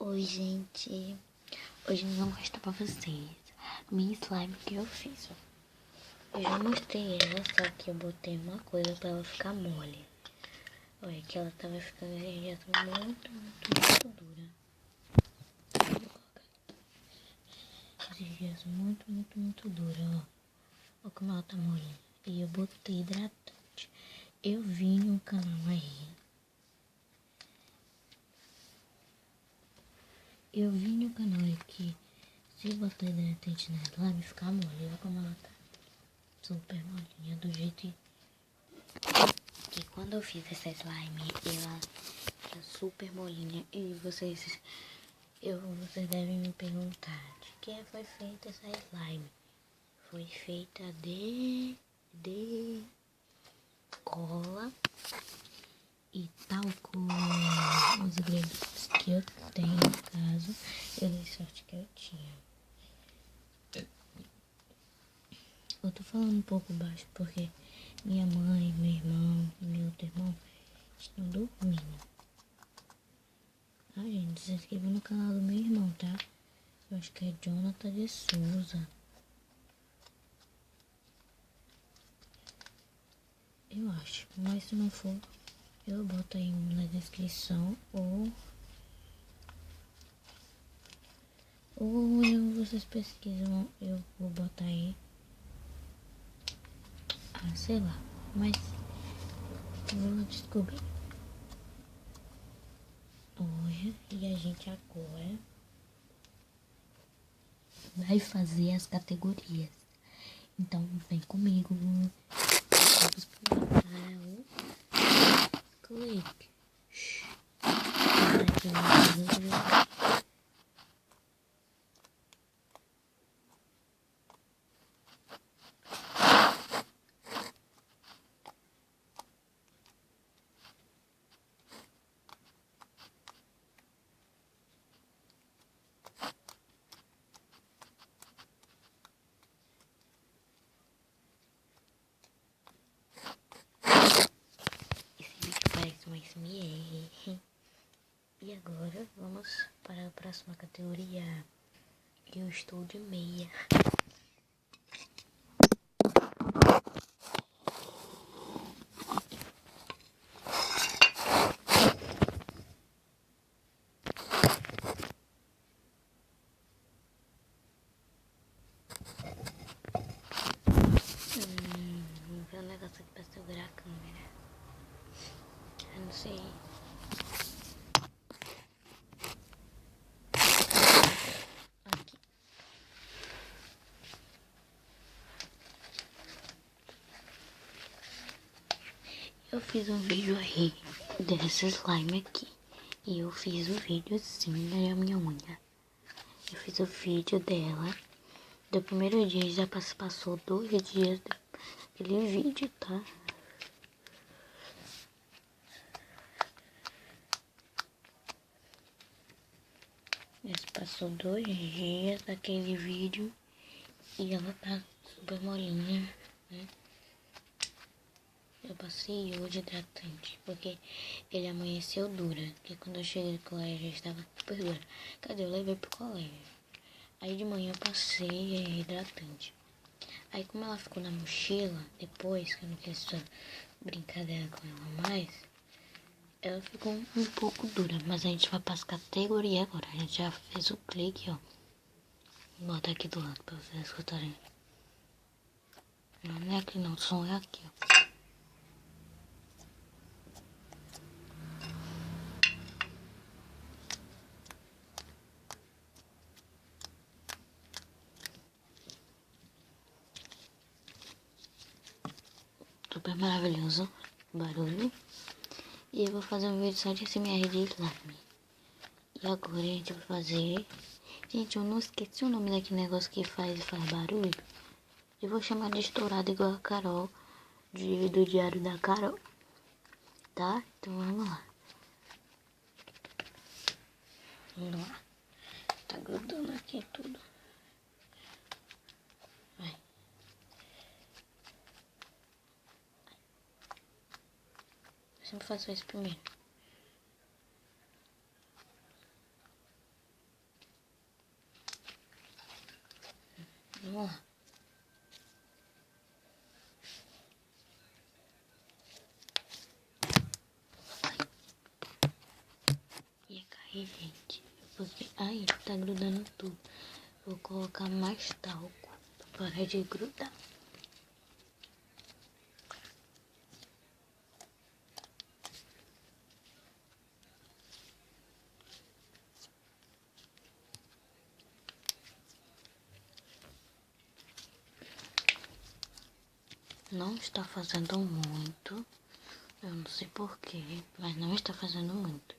Oi, gente. Hoje eu vou mostrar pra vocês minha slime que eu fiz. Eu já mostrei ela, só que eu botei uma coisa pra ela ficar mole. Olha, que ela tava ficando já muito dura. Esses dias muito dura, ó. Olha como ela tá molinha. E eu botei hidratante. Eu vi no canal aí. Eu vi no canal aí que se eu botar hidratante na slime ficar mole. Olha como ela tá super molinha, do jeito que quando eu fiz essa slime, ela era super molinha. E vocês devem me perguntar de que foi feita essa slime. Foi feita de cola e talco. Os ingredientes que eu tenho no caso, eu dei sorte que eu tinha. Eu tô falando um pouco baixo porque minha mãe, meu irmão e meu outro irmão estão dormindo. Ah, gente, se inscreva no canal do meu irmão, tá? Eu acho que é Jonathan de Souza. Eu acho, mas se não for, eu boto aí na descrição vocês pesquisam, eu vou botar aí. Ah, sei lá, mas vou descobrir. Olha, e a gente agora vai fazer as categorias. Então vem comigo. Vamos para o clique. Parece um SMR. E agora vamos para a próxima categoria. Eu estou de meia. Vou ver um negócio aqui pra segurar a câmera. Eu não sei. Aqui. Eu fiz um vídeo aí dessa slime aqui. E eu fiz o vídeo assim da minha unha. Eu fiz o vídeo dela. Do primeiro dia já passou 2 dias daquele vídeo, tá? Já passou 2 dias daquele vídeo e ela tá super molinha, né? Eu passei hoje hidratante, porque ele amanheceu dura. Porque quando eu cheguei no colégio já estava super dura. Cadê? Eu levei pro colégio. Aí de manhã eu passei hidratante. Aí como ela ficou na mochila, depois que eu não quis só brincadeira com ela mais, ela ficou um pouco dura. Mas a gente vai para as categorias agora. A gente já fez o clique, ó. Vou botar aqui do lado para vocês escutarem. Não é aqui não, o som é aqui, ó. Super maravilhoso o barulho. E eu vou fazer um vídeo só de SMR de slime. E agora a gente vai fazer... Gente, eu não esqueci o nome daquele negócio que faz barulho. Eu vou chamar de estourado igual a Carol, do Diário da Carol. Tá? Então vamos lá. Vamos lá. Tá grudando aqui tudo. Vai. Eu sempre faço isso primeiro. Vamos lá. Ia cair, gente. Porque aí tá grudando tudo. Vou colocar mais talco pra parar de grudar. Não está fazendo muito. Eu não sei porquê, mas não está fazendo muito.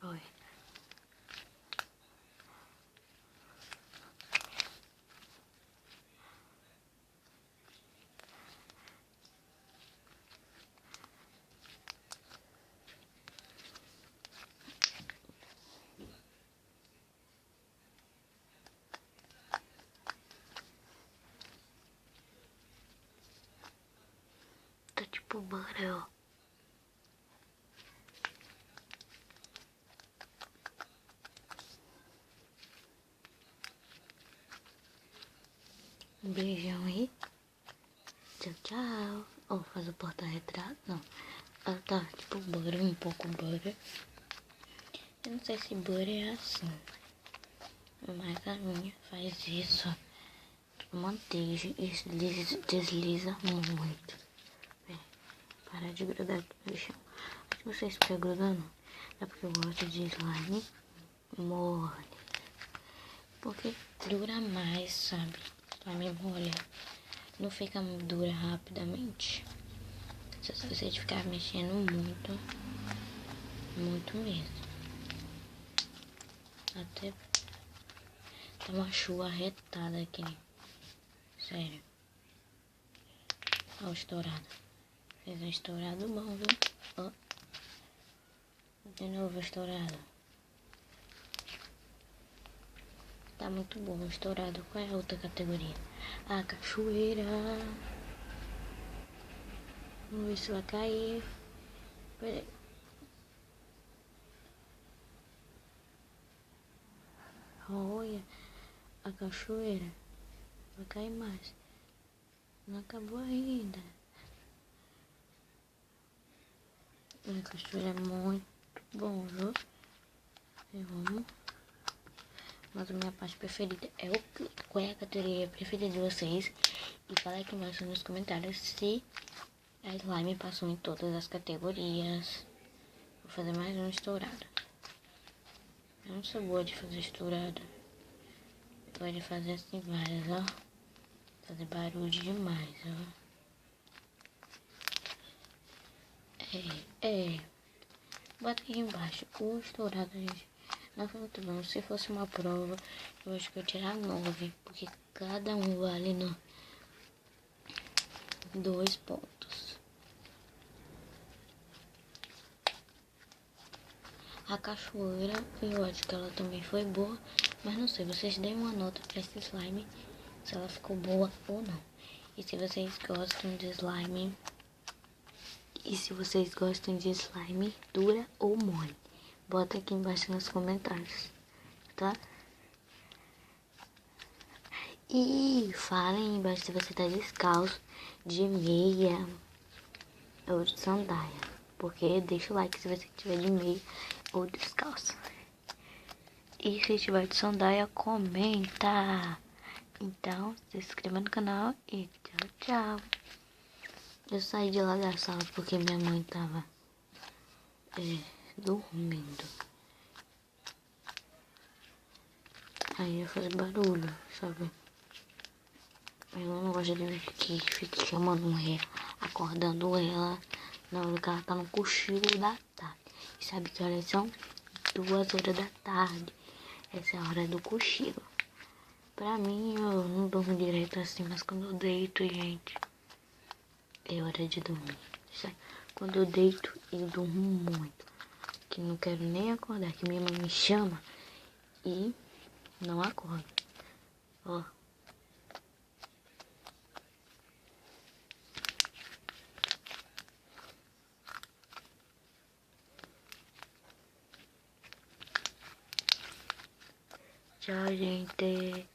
Olha. Tá tipo butter, ó. Um beijão aí. Tchau, tchau. Ou faz o porta-retrato. Não. Ela tá tipo butter, um pouco butter. Eu não sei se butter é assim. Mas a minha faz isso. Manteiga e desliza muito. Para de grudar aqui no chão. Acho que vocês ficam grudando. É porque eu gosto de slime mole. Porque dura mais, sabe? Slime mole não fica dura rapidamente. Se você ficar mexendo muito, muito mesmo. Até tá uma chuva retada aqui. Sério. Olha o estourado. Fez um estourado bom, viu? Ó. De novo estourado. Tá muito bom estourado. Qual é a outra categoria? A cachoeira. Vamos ver se vai cair. Peraí. Olha. A cachoeira. Vai cair mais. Não acabou ainda. A cachoeira é muito bom, viu? Eu amo. Mas a minha parte preferida é o que? Qual é a categoria preferida de vocês? E fala aqui embaixo nos comentários se a slime passou em todas as categorias. Vou fazer mais um estourado. Eu não sou boa de fazer estourado. Eu gosto de fazer assim várias, ó. Fazer barulho demais, ó. Bota aqui embaixo. O estourado, gente, não foi muito bom. Se fosse uma prova, eu acho que eu ia tirar 9. Porque cada um vale no 2 pontos. A cachoeira, eu acho que ela também foi boa. Mas não sei, vocês deem uma nota pra esse slime. Se ela ficou boa ou não. E se vocês gostam de slime... E se vocês gostam de slime dura ou mole, bota aqui embaixo nos comentários, tá? E falem embaixo se você tá descalço, de meia ou de sandália. Porque deixa o like se você tiver de meia ou descalço. E se tiver de sandália, comenta. Então, se inscreva no canal e tchau, tchau. Eu saí de lá da sala porque minha mãe tava dormindo. Aí ia fazer barulho, sabe? Eu não gosto de ver que fique chamando acordando ela na hora que ela tá no cochilo da tarde. E sabe que horas são? 2 horas da tarde. Essa é a hora do cochilo. Pra mim, eu não durmo direito assim, mas quando eu deito, gente, é hora de dormir. Sabe? Quando eu deito, eu durmo muito. Que não quero nem acordar, que minha mãe me chama e não acordo. Ó. Tchau, gente.